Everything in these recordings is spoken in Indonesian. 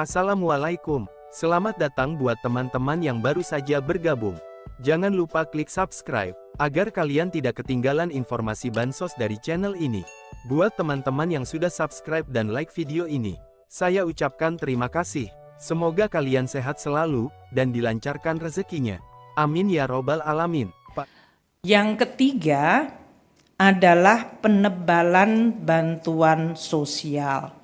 Assalamualaikum, selamat datang buat teman-teman yang baru saja bergabung. Jangan lupa klik subscribe, agar kalian tidak ketinggalan informasi bansos dari channel ini. Buat teman-teman yang sudah subscribe dan like video ini, saya ucapkan terima kasih. Semoga kalian sehat selalu, dan dilancarkan rezekinya. Amin ya robbal alamin. Yang ketiga adalah penebalan bantuan sosial.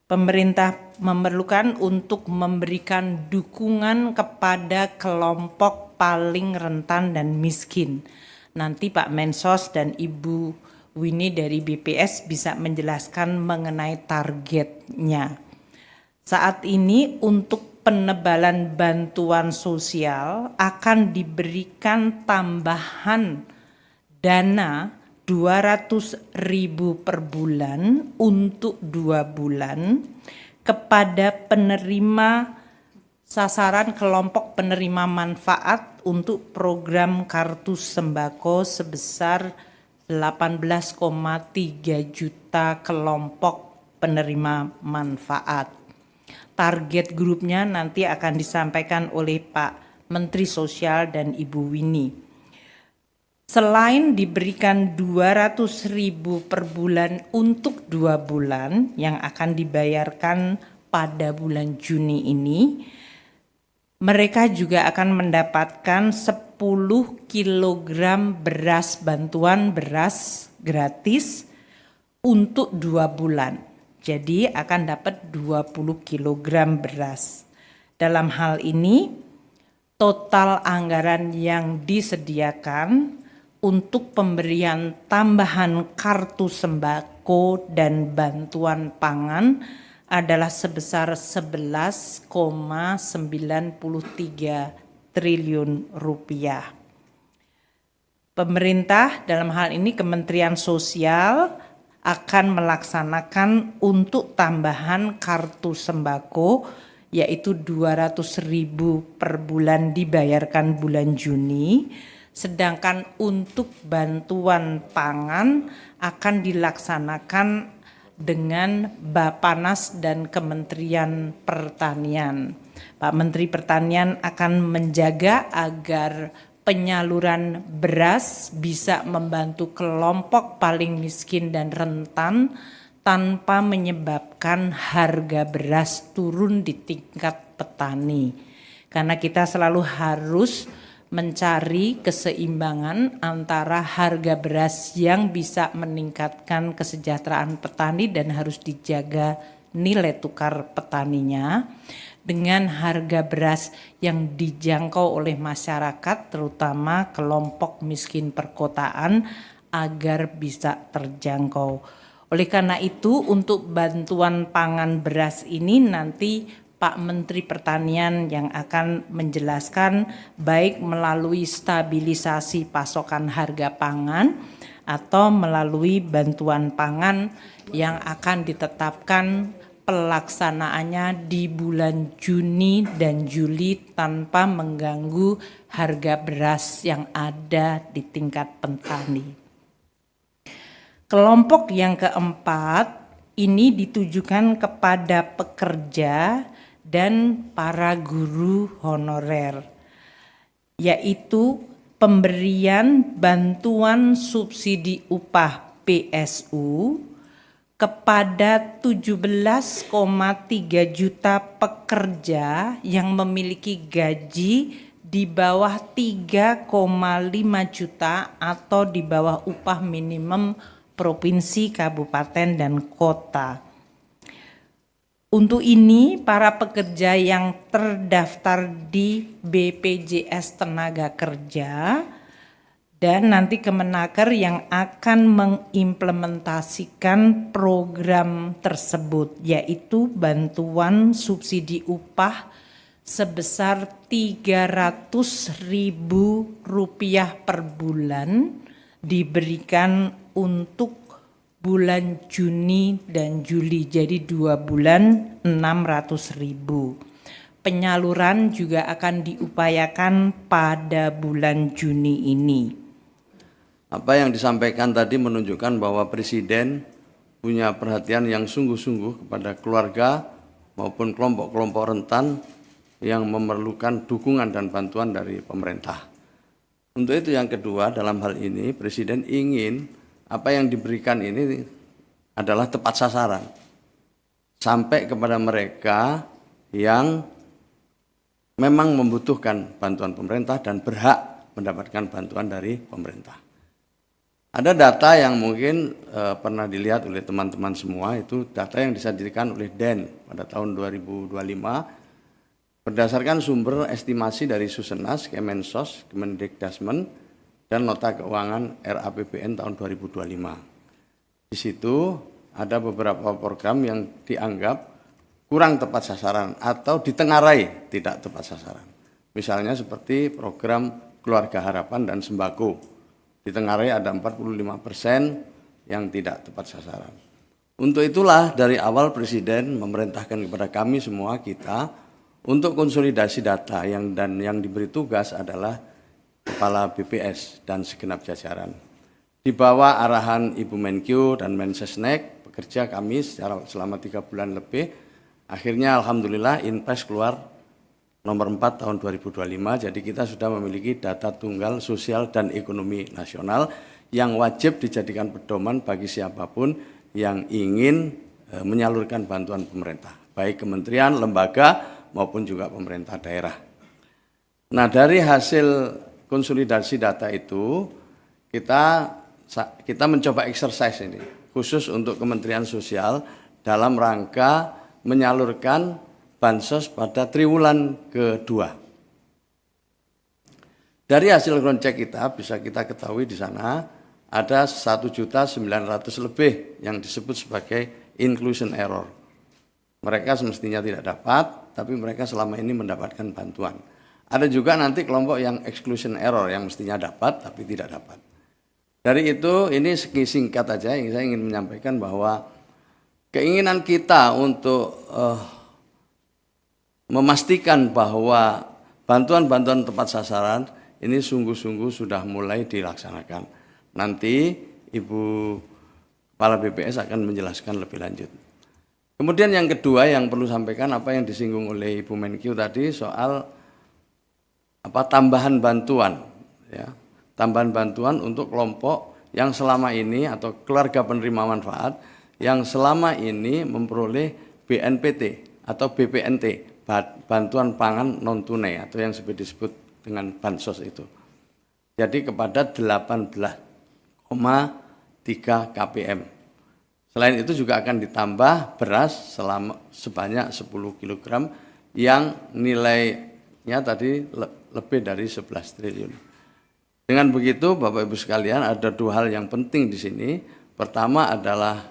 Pemerintah memerlukan untuk memberikan dukungan kepada kelompok paling rentan dan miskin. Nanti Pak Mensos dan Ibu Winnie dari BPS bisa menjelaskan mengenai targetnya. Saat ini untuk penebalan bantuan sosial akan diberikan tambahan dana 200.000 per bulan untuk 2 bulan kepada penerima sasaran kelompok penerima manfaat untuk program kartu sembako sebesar 18,3 juta kelompok penerima manfaat. Target grupnya nanti akan disampaikan oleh Pak Menteri Sosial dan Ibu Winnie. Selain diberikan 200.000 per bulan untuk 2 bulan yang akan dibayarkan pada bulan Juni ini, mereka juga akan mendapatkan 10 kg beras, bantuan beras gratis untuk 2 bulan. Jadi akan dapat 20 kg beras. Dalam hal ini, total anggaran yang disediakan untuk pemberian tambahan kartu sembako dan bantuan pangan adalah sebesar 11,93 triliun rupiah. Pemerintah dalam hal ini Kementerian Sosial akan melaksanakan untuk tambahan kartu sembako yaitu 200.000 per bulan dibayarkan bulan Juni. Sedangkan untuk bantuan pangan akan dilaksanakan dengan Bappenas dan Kementerian Pertanian. Pak Menteri Pertanian akan menjaga agar penyaluran beras bisa membantu kelompok paling miskin dan rentan tanpa menyebabkan harga beras turun di tingkat petani. Karena kita selalu harus mencari keseimbangan antara harga beras yang bisa meningkatkan kesejahteraan petani dan harus dijaga nilai tukar petaninya dengan harga beras yang dijangkau oleh masyarakat terutama kelompok miskin perkotaan agar bisa terjangkau. Oleh karena itu untuk bantuan pangan beras ini nanti Pak Menteri Pertanian yang akan menjelaskan baik melalui stabilisasi pasokan harga pangan atau melalui bantuan pangan yang akan ditetapkan pelaksanaannya di bulan Juni dan Juli tanpa mengganggu harga beras yang ada di tingkat petani. Kelompok yang keempat ini ditujukan kepada pekerja dan para guru honorer, yaitu pemberian bantuan subsidi upah PSU kepada 17,3 juta pekerja yang memiliki gaji di bawah 3,5 juta atau di bawah upah minimum provinsi, kabupaten, dan kota. Untuk ini, para pekerja yang terdaftar di BPJS Tenaga Kerja dan nanti Kemenaker yang akan mengimplementasikan program tersebut, yaitu bantuan subsidi upah sebesar 300.000 rupiah per bulan diberikan untuk bulan Juni dan Juli, jadi 2 bulan 600.000. Penyaluran juga akan diupayakan pada bulan Juni ini. Apa yang disampaikan tadi menunjukkan bahwa Presiden punya perhatian yang sungguh-sungguh kepada keluarga maupun kelompok-kelompok rentan yang memerlukan dukungan dan bantuan dari pemerintah. Untuk itu yang kedua, dalam hal ini Presiden ingin apa yang diberikan ini adalah tepat sasaran, sampai kepada mereka yang memang membutuhkan bantuan pemerintah dan berhak mendapatkan bantuan dari pemerintah. Ada data yang mungkin pernah dilihat oleh teman-teman semua, itu data yang disajikan oleh DEN pada tahun 2025 berdasarkan sumber estimasi dari Susenas, Kemensos, Kemendikdasmen, dan Nota Keuangan RAPBN tahun 2025. Di situ ada beberapa program yang dianggap kurang tepat sasaran atau ditengarai tidak tepat sasaran. Misalnya seperti program Keluarga Harapan dan Sembako. Ditengarai ada 45% yang tidak tepat sasaran. Untuk itulah dari awal Presiden memerintahkan kepada kami semua kita untuk konsolidasi data yang diberi tugas adalah Kepala BPS dan segenap jajaran. Di bawah arahan Ibu Menkyu dan Mensesnek, bekerja kami selama 3 bulan lebih. Akhirnya alhamdulillah Inpres keluar nomor 4 tahun 2025, jadi kita sudah memiliki data tunggal sosial dan ekonomi nasional yang wajib dijadikan pedoman bagi siapapun yang ingin menyalurkan bantuan pemerintah, baik kementerian, lembaga, maupun juga pemerintah daerah. Nah, dari hasil konsolidasi data itu, kita mencoba exercise ini, khusus untuk Kementerian Sosial dalam rangka menyalurkan bansos pada triwulan kedua. Dari hasil ground check kita bisa kita ketahui di sana ada 1.900.000 lebih yang disebut sebagai inclusion error. Mereka semestinya tidak dapat, tapi mereka selama ini mendapatkan bantuan. Ada juga nanti kelompok yang exclusion error yang mestinya dapat tapi tidak dapat. Dari itu ini singkat aja yang saya ingin menyampaikan bahwa keinginan kita untuk memastikan bahwa bantuan-bantuan tepat sasaran ini sungguh-sungguh sudah mulai dilaksanakan. Nanti Ibu Kepala BPS akan menjelaskan lebih lanjut. Kemudian yang kedua yang perlu sampaikan apa yang disinggung oleh Ibu Menkyu tadi soal tambahan bantuan, ya, tambahan bantuan untuk kelompok yang selama ini atau keluarga penerima manfaat yang selama ini memperoleh BNPT atau BPNT, bantuan pangan non tunai atau yang disebut dengan bansos itu. Jadi kepada 18,3 kpm. Selain itu juga akan ditambah beras sebanyak 10 kg yang nilainya tadi lebih dari 11 triliun. Dengan begitu Bapak Ibu sekalian ada 2 hal yang penting di sini. Pertama adalah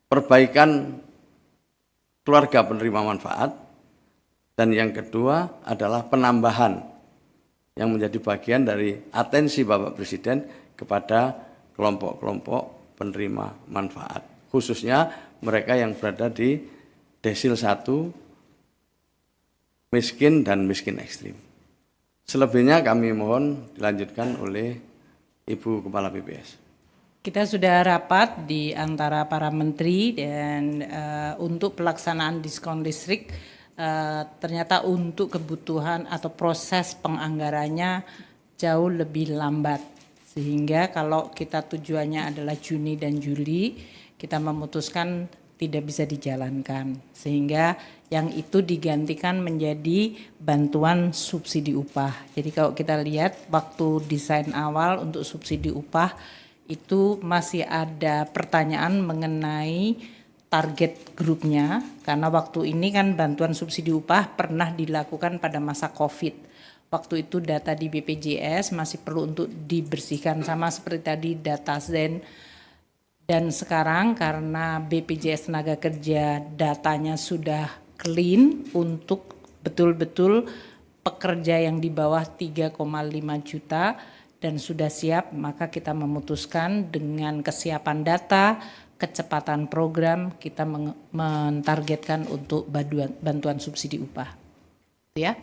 perbaikan keluarga penerima manfaat dan yang kedua adalah penambahan yang menjadi bagian dari atensi Bapak Presiden kepada kelompok-kelompok penerima manfaat, khususnya mereka yang berada di desil 1, miskin dan miskin ekstrim. Selebihnya kami mohon dilanjutkan oleh Ibu Kepala BPS. Kita sudah rapat di antara para menteri dan untuk pelaksanaan diskon listrik ternyata untuk kebutuhan atau proses penganggarannya jauh lebih lambat. Sehingga kalau kita tujuannya adalah Juni dan Juli, kita memutuskan tidak bisa dijalankan. Sehingga yang itu digantikan menjadi bantuan subsidi upah. Jadi kalau kita lihat waktu desain awal untuk subsidi upah, itu masih ada pertanyaan mengenai target grupnya. Karena waktu ini kan bantuan subsidi upah pernah dilakukan pada masa COVID. Waktu itu data di BPJS masih perlu untuk dibersihkan sama seperti tadi data Zen. Dan sekarang karena BPJS Tenaga Kerja datanya sudah clean untuk betul-betul pekerja yang di bawah 3,5 juta dan sudah siap, maka kita memutuskan dengan kesiapan data, kecepatan program, kita mentargetkan untuk bantuan subsidi upah. Ya.